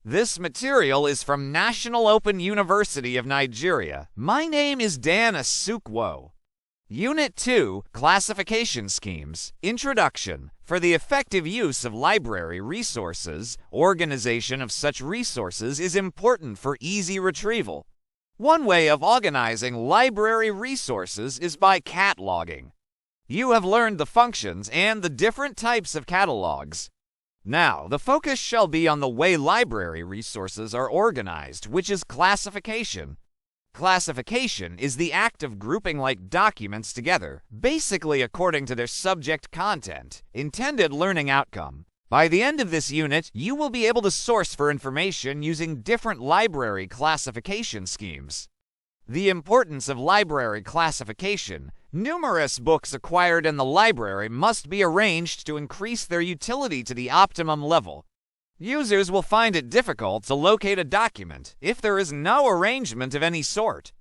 This material is from National Open University of Nigeria. My name is Dan Asukwo. Unit 2, Classification Schemes, Introduction, for the effective use of library resources. Organization of such resources is important for easy retrieval. One way of organizing library resources is by cataloging. You have learned the functions and the different types of catalogs. Now, the focus shall be on the way library resources are organized, which is classification. Classification is the act of grouping like documents together, basically according to their subject content, intended learning outcome. By the end of this unit, you will be able to source for information using different library classification schemes. The importance of library classification. Numerous books acquired in the library must be arranged to increase their utility to the optimum level. Users will find it difficult to locate a document if there is no arrangement of any sort.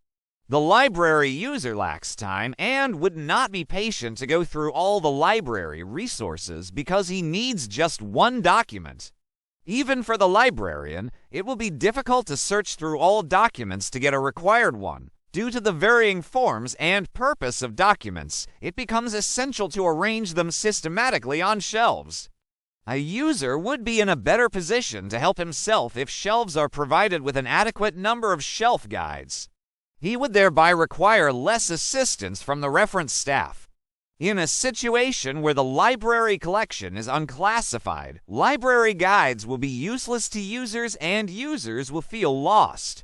The library user lacks time and would not be patient to go through all the library resources because he needs just one document. Even for the librarian, it will be difficult to search through all documents to get a required one. Due to the varying forms and purpose of documents, it becomes essential to arrange them systematically on shelves. A user would be in a better position to help himself if shelves are provided with an adequate number of shelf guides. He would thereby require less assistance from the reference staff. In a situation where the library collection is unclassified, library guides will be useless to users and users will feel lost.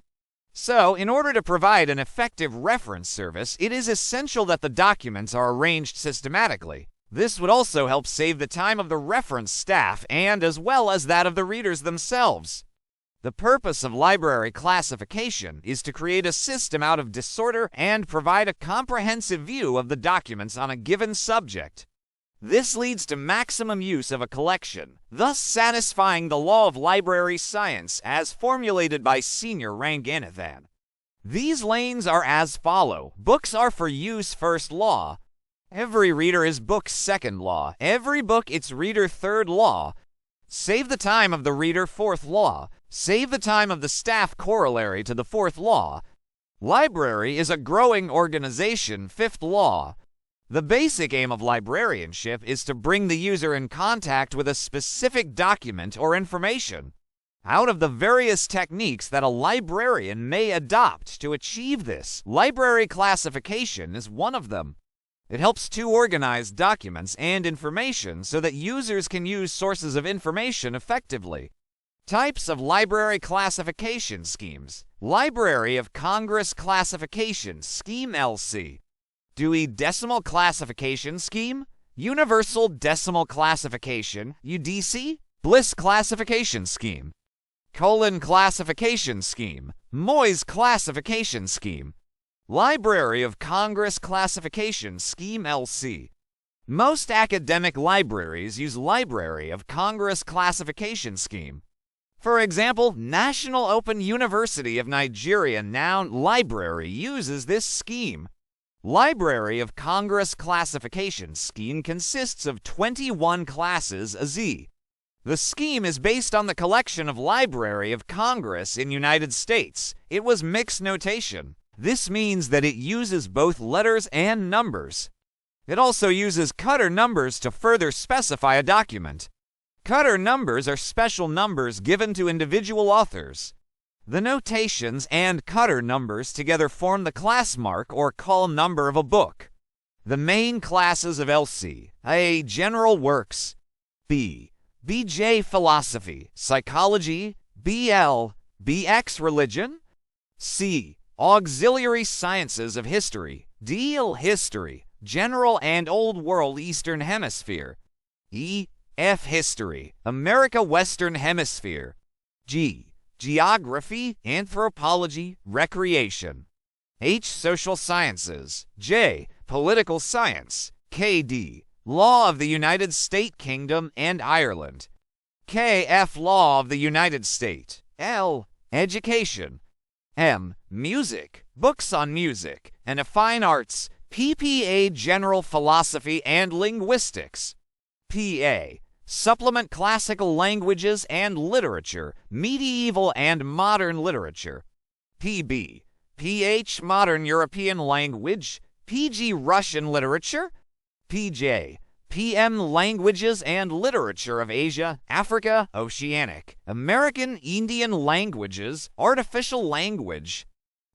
So, in order to provide an effective reference service, it is essential that the documents are arranged systematically. This would also help save the time of the reference staff and as well as that of the readers themselves. The purpose of library classification is to create a system out of disorder and provide a comprehensive view of the documents on a given subject. This leads to maximum use of a collection, thus satisfying the law of library science as formulated by Senior Ranganathan. These lanes are as follow. Books are for use first law. Every reader is book's second law. Every book its reader third law. Save the time of the reader fourth law. Save the time of the staff corollary to the fourth law. Library is a growing organization fifth law. The basic aim of librarianship is to bring the user in contact with a specific document or information. Out of the various techniques that a librarian may adopt to achieve this, library classification is one of them. It helps to organize documents and information so that users can use sources of information effectively. Types of library classification schemes. Library of Congress Classification Scheme LC. Dewey Decimal Classification Scheme. Universal Decimal Classification UDC. Bliss Classification Scheme. Colon Classification Scheme. Moyes Classification Scheme. Library of Congress Classification Scheme LC. Most academic libraries use Library of Congress Classification Scheme. For example, National Open University of Nigeria Noun Library uses this scheme. Library of Congress Classification Scheme consists of 21 classes A-Z. The scheme is based on the collection of Library of Congress in United States. It was mixed notation. This means that it uses both letters and numbers. It also uses cutter numbers to further specify a document. Cutter numbers are special numbers given to individual authors. The notations and cutter numbers together form the class mark or call number of a book. The main classes of LC: A. General Works, B. BJ Philosophy, Psychology, BL, BX Religion, C. Auxiliary Sciences of History, DL History, General and Old World Eastern Hemisphere, E. F. History, America Western Hemisphere, G. Geography, Anthropology, Recreation, H. Social Sciences, J. Political Science, KD. Law of the United States Kingdom and Ireland, KF. Law of the United States, L. Education, M. Music, Books on Music, and Fine Arts, PPA. General Philosophy and Linguistics, PA. Supplement classical languages and literature, medieval and modern literature. PB. PH modern European language. PG Russian literature. PJ. PM languages and literature of Asia, Africa, Oceanic, American Indian languages, artificial language.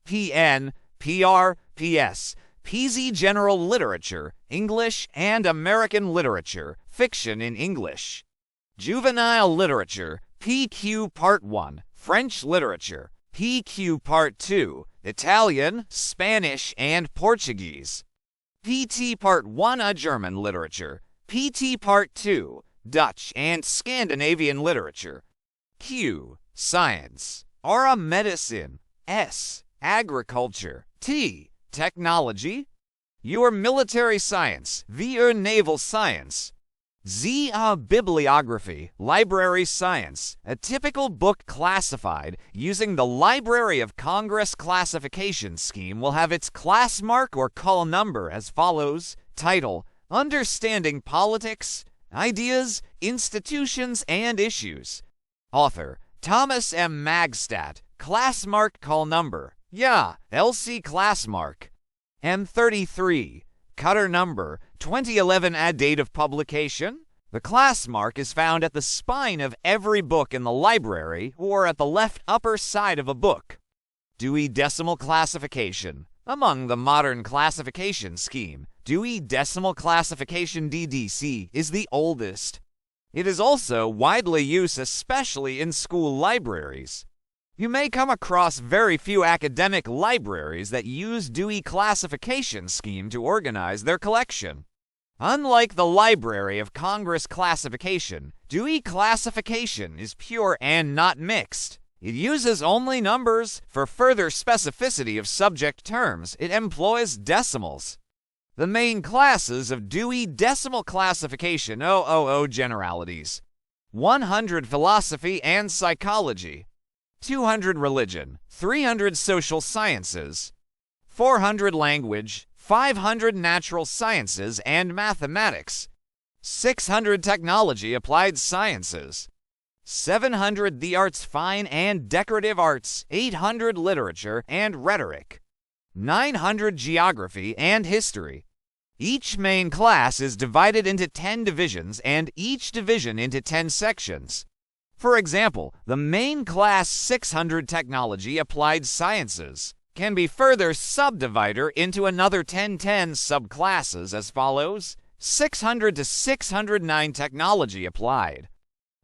PN. PR. PS. PZ general literature, English and American literature, fiction in English. Juvenile literature, PQ Part 1, French literature, PQ Part 2, Italian, Spanish, and Portuguese. PT Part 1 German literature, PT Part 2, Dutch and Scandinavian literature. Q. Science. R. Medicine. S. Agriculture. T. Technology. Your military science. V. Naval science. Z. Bibliography. Library science. A typical book classified using the Library of Congress classification scheme will have its class mark or call number as follows. Title: Understanding Politics, Ideas, Institutions, and Issues. Author: Thomas M. Magstadt. Class mark call number: LC class mark. M33. Cutter number: 2011 date of publication. The class mark is found at the spine of every book in the library or at the left upper side of a book. Dewey Decimal Classification. Among the modern classification scheme, Dewey Decimal Classification (DDC) is the oldest. It is also widely used, especially in school libraries. You may come across very few academic libraries that use Dewey classification scheme to organize their collection. Unlike the Library of Congress classification, Dewey classification is pure and not mixed. It uses only numbers. For further specificity of subject terms, it employs decimals. The main classes of Dewey Decimal Classification: 000 generalities, 100 philosophy and psychology, 200 religion, 300 social sciences, 400 language, 500 natural sciences and mathematics, 600 technology applied sciences, 700 the arts fine and decorative arts, 800 literature and rhetoric, 900 geography and history. Each main class is divided into 10 divisions and each division into 10 sections. For example, the main class 600 technology applied sciences can be further subdivided into another 10 subclasses as follows: 600 to 609 technology applied,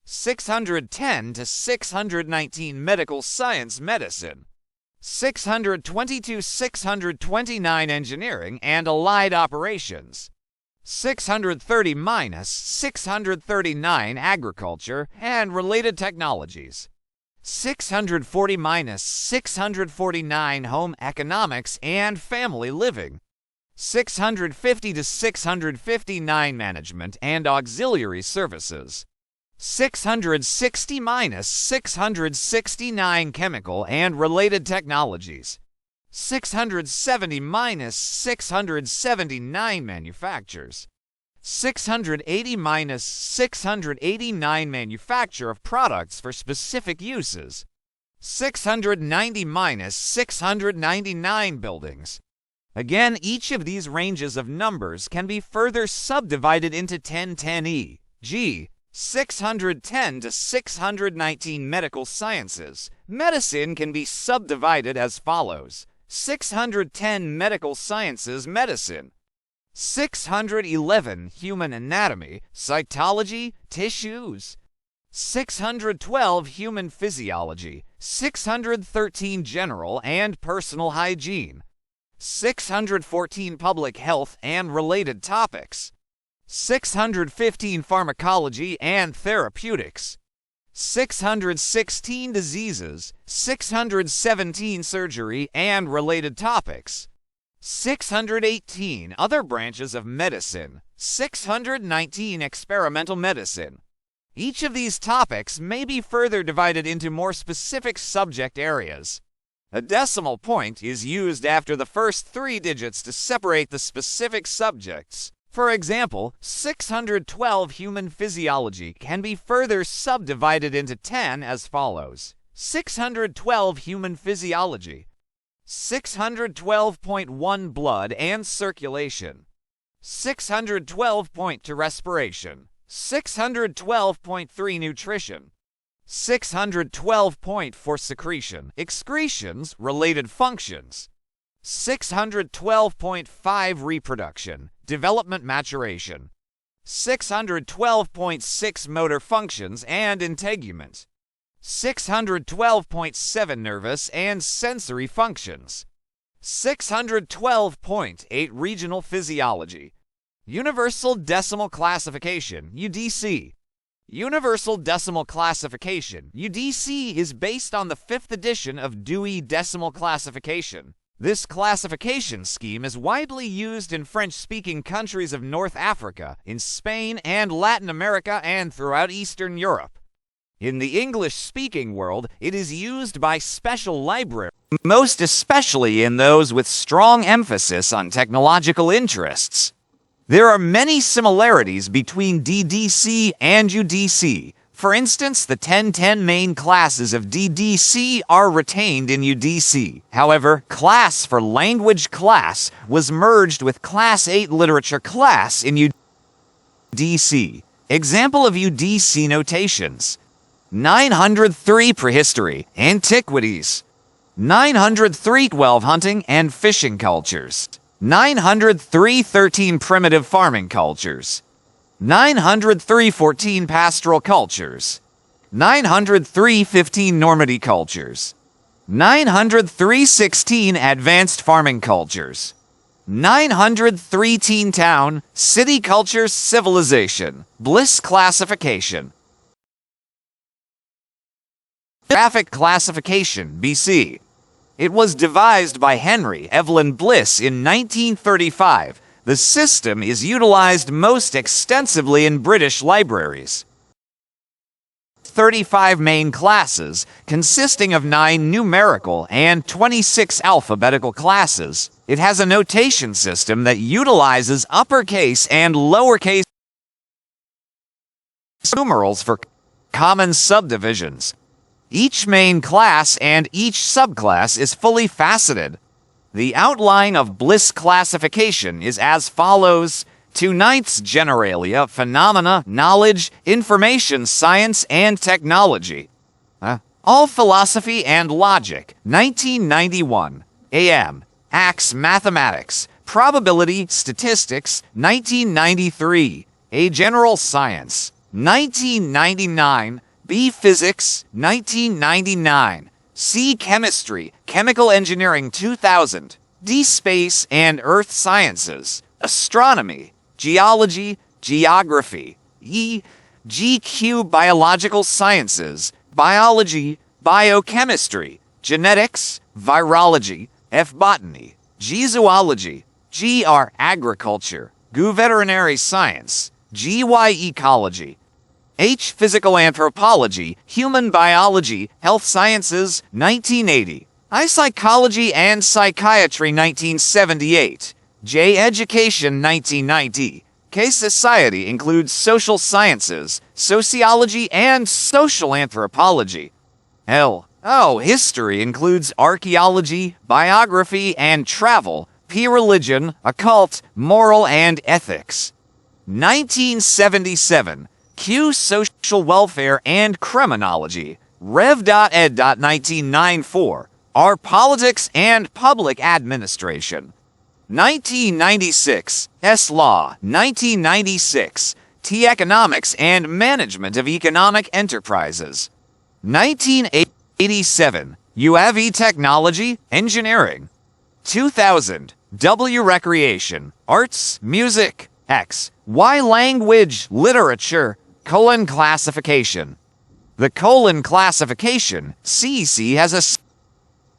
610 to 619 medical science medicine, 620 to 629 engineering and allied operations, 630 minus 639 agriculture and related technologies, 640 minus 649 home economics and family living, 650 to 659 management and auxiliary services, 660 minus 669 chemical and related technologies, 670 minus 679 manufactures, 680 minus 689 manufacture of products for specific uses, 690 minus 699 buildings. Again, each of these ranges of numbers can be further subdivided into 10 e.g. 610 to 619 medical sciences. Medicine can be subdivided as follows: 610 medical sciences medicine, 611 human anatomy, cytology, tissues, 612 human physiology, 613 general and personal hygiene, 614 public health and related topics, 615 pharmacology and therapeutics, 616 diseases, 617 surgery and related topics, 618 other branches of medicine, 619 experimental medicine. Each of these topics may be further divided into more specific subject areas. A decimal point is used after the first 3 digits to separate the specific subjects. For example, 612 human physiology can be further subdivided into 10 as follows. 612 human physiology, 612.1 blood and circulation, 612 point to respiration, 612.3 nutrition, 612 point for secretion, excretions, related functions, 612.5 reproduction, development maturation, 612.6 motor functions and integument, 612.7 nervous and sensory functions, 612.8 regional physiology. Universal Decimal Classification, UDC. Universal Decimal Classification, UDC, is based on the 5th edition of Dewey Decimal Classification. This classification scheme is widely used in French-speaking countries of North Africa, in Spain and Latin America, and throughout Eastern Europe. In the English-speaking world, it is used by special libraries, most especially in those with strong emphasis on technological interests. There are many similarities between DDC and UDC. For instance, the 1010 main classes of DDC are retained in UDC. However, Class for Language class was merged with Class 8 Literature class in UDC. Example of UDC notations: 903 Prehistory, Antiquities, 903 12 Hunting and Fishing Cultures, 903 13 Primitive Farming Cultures, 903 14 Pastoral Cultures, 903 15 Normandy Cultures, 903 16 Advanced Farming Cultures, 903 Teen Town, City Cultures Civilization, Bliss Classification. Graphic Classification, BC. It was devised by Henry Evelyn Bliss in 1935. The system is utilized most extensively in British libraries. 35 main classes, consisting of 9 numerical and 26 alphabetical classes. It has a notation system that utilizes uppercase and lowercase numerals for common subdivisions. Each main class and each subclass is fully faceted. The outline of Bliss classification is as follows: 2/9 Generalia, Phenomena, Knowledge, Information, Science, and Technology. All Philosophy and Logic, 1991. AM, Acts Mathematics, Probability, Statistics, 1993. A General Science, 1999. B. Physics, 1999. C. Chemistry, Chemical Engineering, 2000. D. Space and Earth Sciences, Astronomy, Geology, Geography. E. GQ Biological Sciences, Biology, Biochemistry, Genetics, Virology. F. Botany, G. Zoology, GR Agriculture, GU Veterinary Science, GY Ecology. H. Physical Anthropology, Human Biology, Health Sciences, 1980. I. Psychology and Psychiatry, 1978. J. Education, 1990. K. Society includes Social Sciences, Sociology, and Social Anthropology. L. O. History includes Archaeology, Biography, and Travel. P. Religion, Occult, Moral, and Ethics. 1977. Q. Social Welfare and Criminology, Rev.ed. 1994, R. Politics and Public Administration. 1996, S. Law, 1996, T. Economics and Management of Economic Enterprises. 1987, UAV Technology, Engineering. 2000, W. Recreation, Arts, Music, X. Y. Language, Literature, Classification. The classification, CC, has a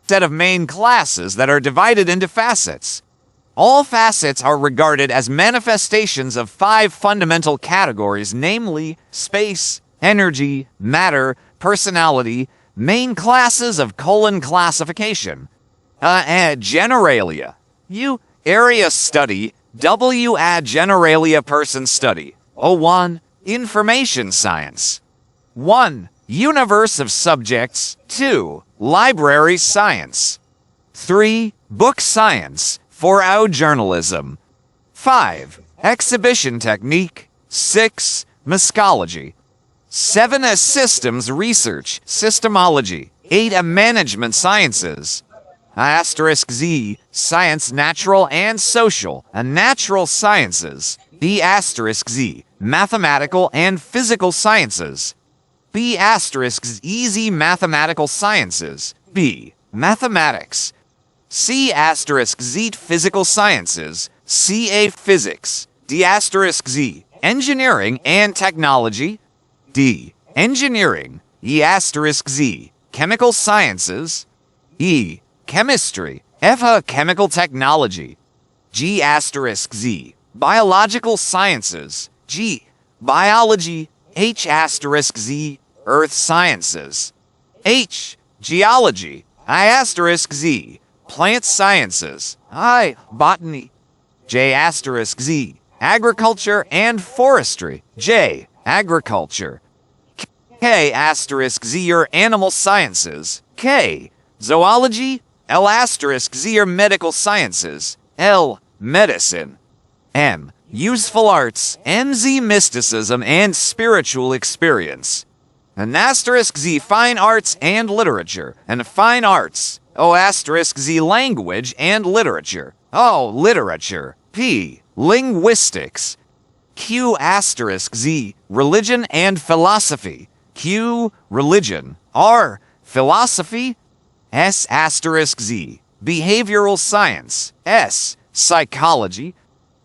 set of main classes that are divided into facets. All facets are regarded as manifestations of 5 fundamental categories, namely space, energy, matter, personality, main classes of classification. Generalia. U. Area study, W. Ad generalia person study. 01. Information science. 1. Universe of subjects. 2. Library science. 3. Book science. 4. Journalism. 5. Exhibition technique. 6. Muscology. 7. Systems research. Systemology. 8. Management sciences. *Z. Science, natural and social. Natural sciences. *Z. Mathematical and physical sciences. *Z. Mathematical sciences. B. Mathematics. *Z. Physical sciences. Ca. Physics. *Z. Engineering and technology. D. Engineering. *Z. Chemical sciences. E. Chemistry. F. Chemical technology. *Z. Biological sciences. G. Biology. *Z. Earth sciences. H. Geology. *Z. Plant sciences. I. Botany. *Z. Agriculture and forestry. J. Agriculture. K*Z. Animal sciences. K. Zoology. L*Z. Medical sciences. L. Medicine. M. Useful arts. MZ. Mysticism and spiritual experience. *Z. Fine arts and literature. And fine arts. *Z. Language and literature. O. Literature. P. Linguistics. *Z. Religion and philosophy. Q. Religion. R. Philosophy. *Z. Behavioral science. S. Psychology.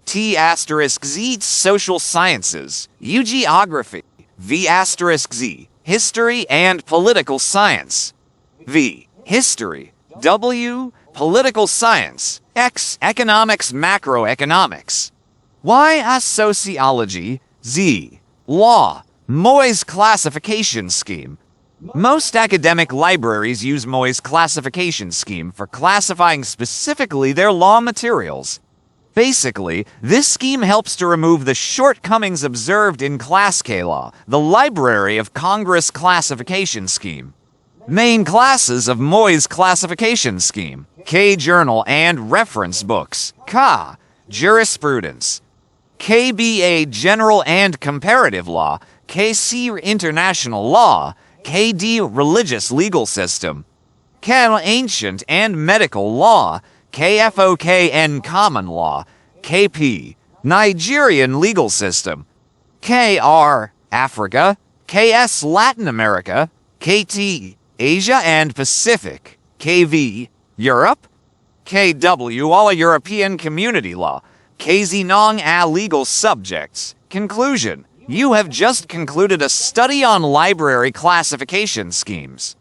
*Z. Social sciences. U. Geography. *Z. History and political science. V. History. W. Political science. X. Economics, macroeconomics. Y. Sociology. Z. Law. Moy's classification scheme. Most academic libraries use Moy's classification scheme for classifying specifically their law materials. Basically, this scheme helps to remove the shortcomings observed in Class K Law, the Library of Congress classification scheme. Main classes of Moy's classification scheme: K. Journal and reference books. Ka. Jurisprudence. KBA. General and comparative law. KC. International law. KD. Religious legal system. KL. Ancient and medical law. KFOKN. Common law. KP. Nigerian legal system. KR. Africa. KS. Latin America. KT. Asia and Pacific. KV. Europe. KW. All European Community Law. KZ. Nong A. Legal subjects. Conclusion. You have just concluded a study on library classification schemes.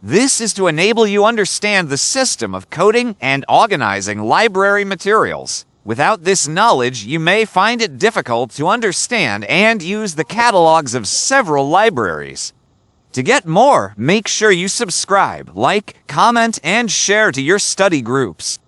This is to enable you understand the system of coding and organizing library materials. Without this knowledge, you may find it difficult to understand and use the catalogs of several libraries. To get more, make sure you subscribe, like, comment, and share to your study groups.